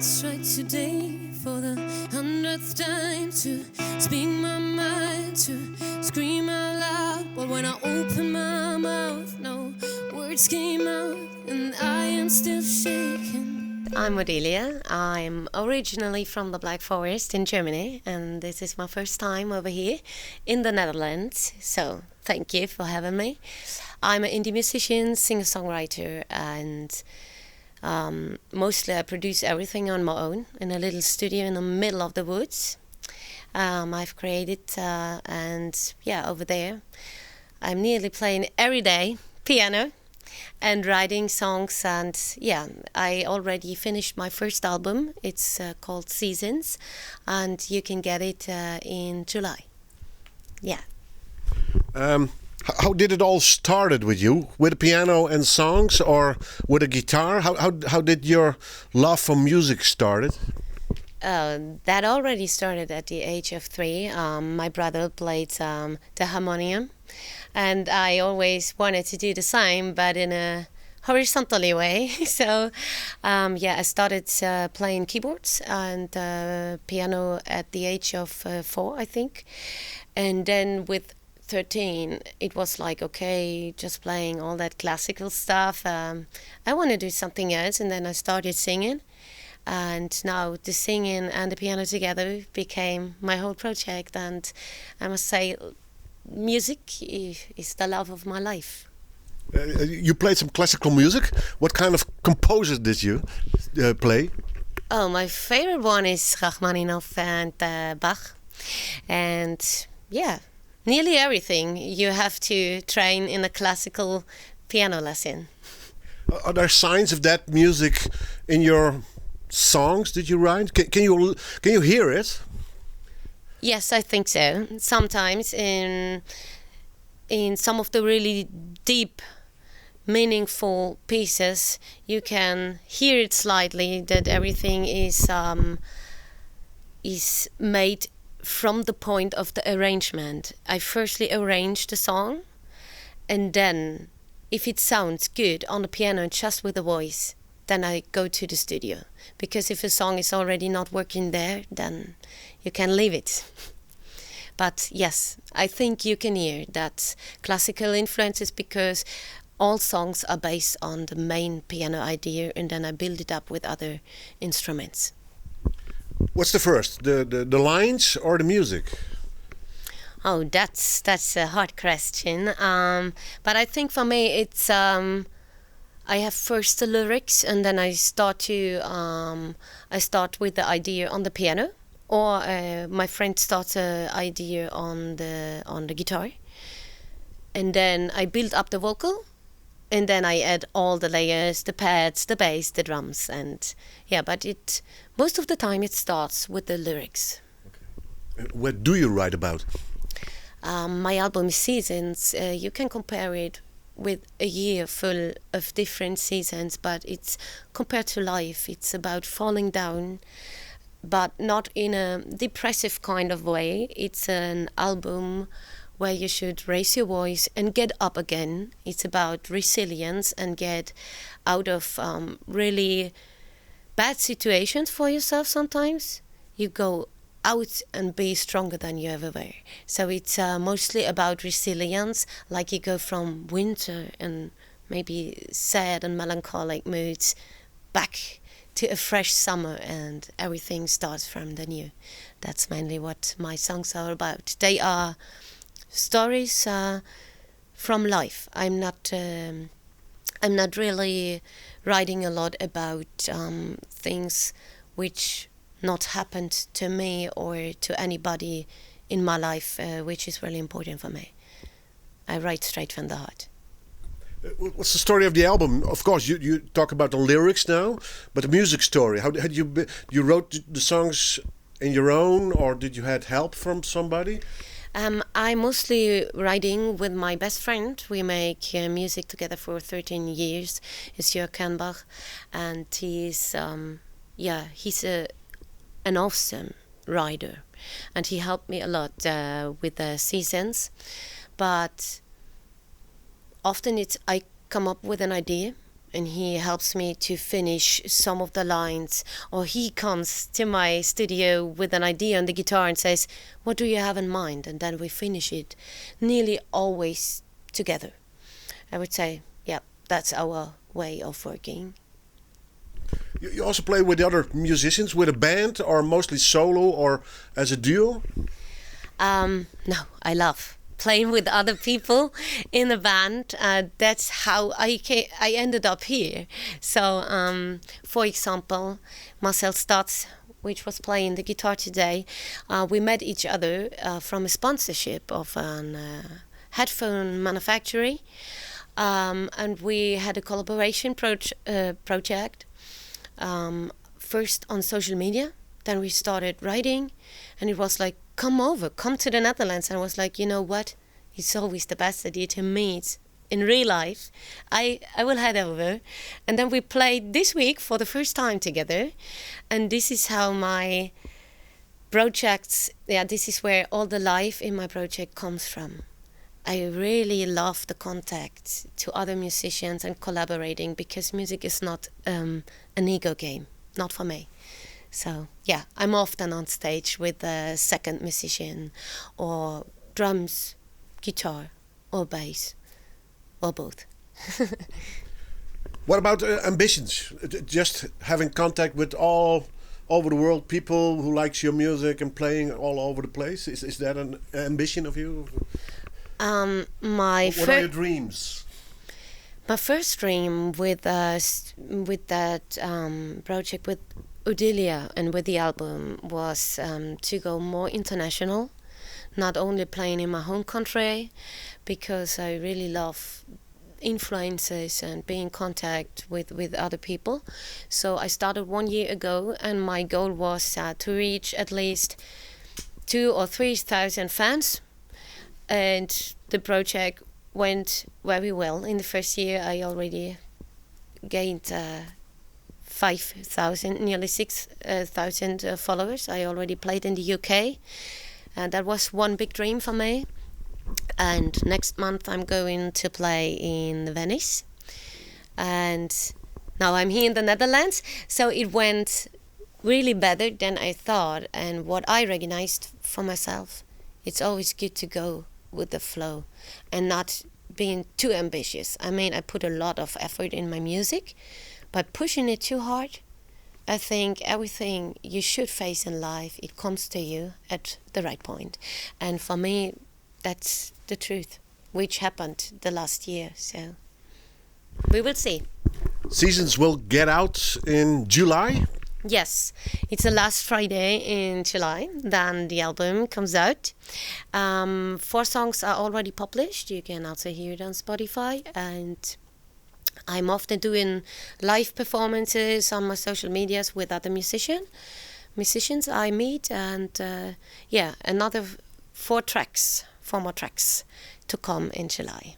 try today for the 100th time to speak my mind, to scream out loud. But when I open my mouth, no words came out, and I am still shaking. I'm Audilia. I'm originally from the Black Forest in Germany, and this is my first time over here in the Netherlands. So thank you for having me. I'm an indie musician, singer-songwriter, and mostly I produce everything on my own in a little studio in the middle of the woods. I've created, and yeah, over there I'm nearly playing every day piano and writing songs. And yeah, I already finished my first album. It's called Seasons, and you can get it in July. Yeah. How did it all started with you? With a piano and songs, or with a guitar? How did your love for music started? That already started at the age of 3. My brother played the harmonium, and I always wanted to do the same, but in a horizontally way. So yeah, I started playing keyboards and piano at the age of 4, I think. And then with 13, it was like, okay, just playing all that classical stuff. I want to do something else, and then I started singing. And now the singing and the piano together became my whole project. And I must say, music is the love of my life. You played some classical music. What kind of composers did you play? Oh, my favorite one is Rachmaninoff and Bach. And yeah, nearly everything you have to train in a classical piano lesson. Are there signs of that music in your songs that you write? Can you hear it? Yes, I think so. Sometimes in some of the really deep, meaningful pieces, you can hear it slightly that everything is made from the point of the arrangement. I firstly arrange the song, and then if it sounds good on the piano just with the voice, then I go to the studio. Because if a song is already not working there, then you can leave it. But yes, I think you can hear that classical influences, because all songs are based on the main piano idea, and then I build it up with other instruments. What's the first, the lines or the music? Oh, that's a hard question. But I think for me it's I have first the lyrics, and then I start with the idea on the piano, or my friend starts an idea on the guitar, and then I build up the vocal, and then I add all the layers, the pads, the bass, the drums, and yeah. But most of the time it starts with the lyrics. Okay. What do you write about? My album Seasons. You can compare it with a year full of different seasons, but it's compared to life. It's about falling down, but not in a depressive kind of way. It's an album where you should raise your voice and get up again. It's about resilience and get out of really bad situations for yourself sometimes. You go out and be stronger than you ever were. So it's mostly about resilience, like you go from winter and maybe sad and melancholic moods back to a fresh summer, and everything starts from the new. That's mainly what my songs are about. They are stories from life. I'm not really writing a lot about things which not happened to me or to anybody in my life, which is really important for me. I write straight from the heart. What's the story of the album? Of course, you talk about the lyrics now, but the music story. How had you wrote the songs in your own, or did you had help from somebody? I'm mostly writing with my best friend. We make music together for 13 years. It's Jörg Kernbach, and he's an awesome writer, and he helped me a lot with the seasons. But often I come up with an idea, and he helps me to finish some of the lines, or he comes to my studio with an idea on the guitar and says, what do you have in mind? And then we finish it nearly always together. I would say, yeah, that's our way of working. You also play with the other musicians, with a band, or mostly solo, or as a duo? No, I love playing with other people in a band. That's how I ended up here. So, for example, Marcel Stotz, which was playing the guitar today, we met each other from a sponsorship of a headphone manufacturer, and we had a collaboration project. First on social media, then we started writing, and it was like, come to the Netherlands. And I was like, you know what, it's always the best idea to meet in real life. I will head over. And then we played this week for the first time together, and this is how my projects, this is where all the life in my project comes from. I really love the contact to other musicians and collaborating, because music is not an ego game, not for me. So yeah, I'm often on stage with a second musician, or drums, guitar, or bass, or both. What about ambitions? Just having contact with all over the world, people who likes your music and playing all over the place. Is that an ambition of you? What are your dreams? My first dream with that project with Audilia and with the album was to go more international, not only playing in my home country, because I really love influences and being in contact with other people. So I started 1 year ago, and my goal was to reach at least 2,000 or 3,000 fans. And the project went very well. In the first year, I already gained 5,000, nearly 6,000 followers. I already played in the UK, and that was one big dream for me. And next month I'm going to play in Venice, and now I'm here in the Netherlands. So it went really better than I thought. And what I recognized for myself, it's always good to go with the flow and not being too ambitious. I mean, I put a lot of effort in my music, but pushing it too hard, I think everything you should face in life, it comes to you at the right point. And for me, that's the truth, which happened the last year. So we will see. Seasons will get out in July. Yes, it's the last Friday in July, then the album comes out. 4 songs are already published. You can also hear it on Spotify. And I'm often doing live performances on my social medias with other musicians I meet. And another 4 more tracks to come in July.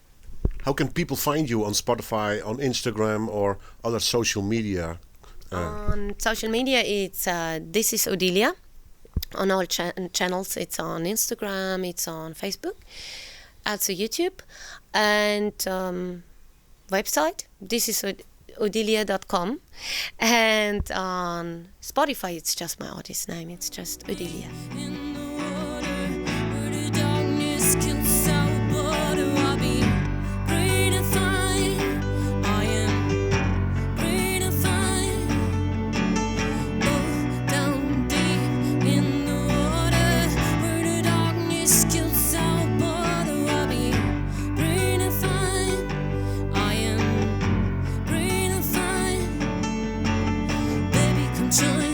How can people find you on Spotify, on Instagram, or other social media? On social media, it's This is Audilia. On all channels, it's on Instagram, it's on Facebook, also YouTube, and website, thisisaudilia.com. And on Spotify, it's just my artist name, it's just Audilia. Join